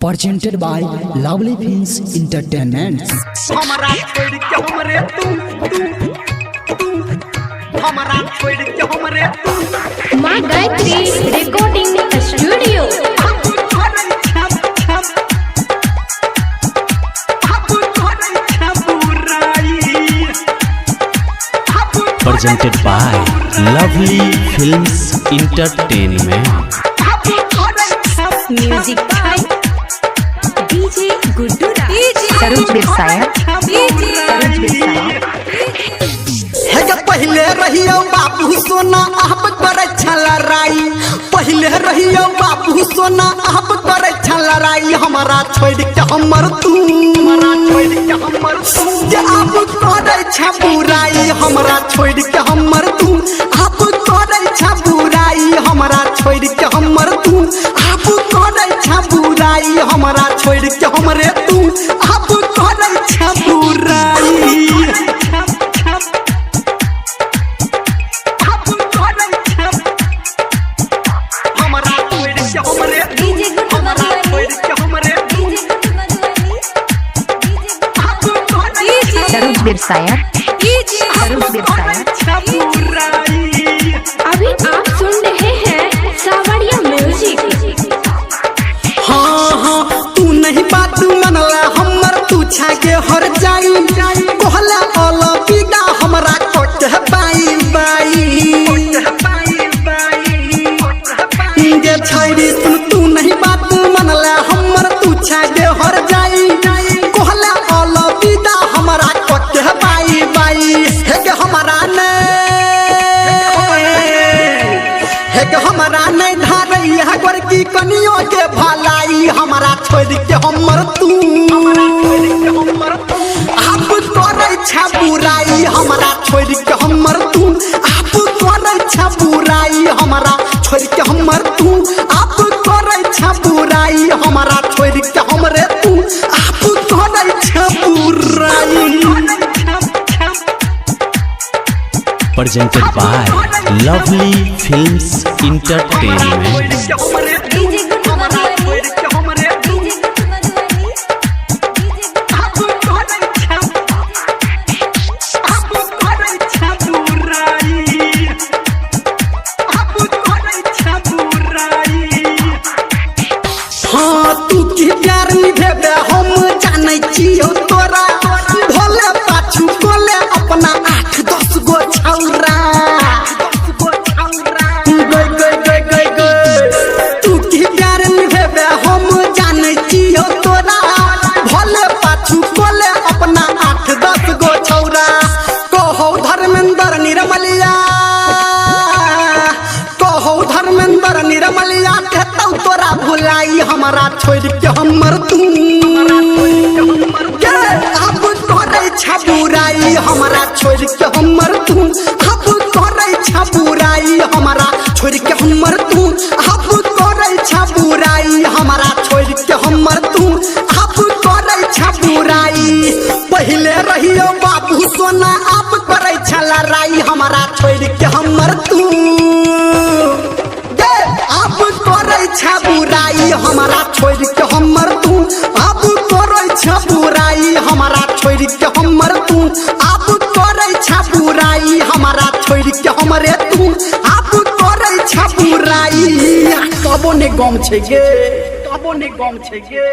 presented by Lovely Films Entertainment। हमारा छोड़ के हमरे तू हमारा छोड़ के हमरे तू माँ Gayatri recording studio. Presented by Lovely Films Entertainment। Music by DJ Guddu Saroj बिरसाया है जब पहले रहियो बाबू सोना आप करे छलराई, पहले रहियो बाबू सोना आप करे छलराई। हमारा छोड़ के हमर तू जे आप करे छ बुराई, हमारा छोड़ के हमर तू आप करे छ बुराई। हमारा छोड़ के हमर तू आप करे छ बुराई। हमारा छोड़ के हमरे तू आप करे छ बुराई। सरोज बिरसाया अभी आप सुन रहे हैं सावरिया म्यूजिक। हाँ हाँ तू नहीं बात मनला हमर तू छाके हर जाई कहला ओला पीड़ा हमरा कोट बाई बाई जे छाड़ी तू नहीं बात मनला हमर तू छाके हर जाई कहला ओला पीड़ा हमरा कोट बाई बाई। हे के हमारा ने हे के हमारा नहीं धारैया गोर की कनियों के भलाई। हमारा छोड़ के हमर तू आप करे छ बुराई। हमारा छोड़ के हमर तू आप करे छ बुराई। हमारा छोड़ के हमर तू आप करे छ बुराई। हमारा छोड़ के हमरे तू आप करे छ बुराई। Presented by Lovely Films Entertainment। हाँ तू की प्यार निभेबे हम जानै छियो तोरा भोले पाछू कोले अपना 8-10 गो छौरा। तू की प्यार निभेबे हम जानै छियो तोरा भोले पाछू कोले अपना 8-10 गो छौरा। कहो धर्मेंद्र निर्मलिया, कहो धर्मेंद्र निर्मलिया कहतौ तोरा भुलाई। हमारा छोड़ के हमर तू आप करे छ बुराई। हमारा छोड़ के हमर तू आप करे छ बुराई। हमारा छोड़ के हमर तू आप करे छ बुराई। हमारा छोड़ के हमर तू आप करे छ बुराई। पहले रहियो बाबू सोना आप करे छ लड़ाई। हमारा छोड़ के हमर तू आप करे छ बुराई। हमारा छोड़ के हमर तू आप करे छ बुराई। हमारा छोड़ के हमर तू आप करे छ बुराई। हमारा छोड़ के हमरे तू आप करे छ बुराई। कबो ने गम छै गे, कबो ने गम छै गे।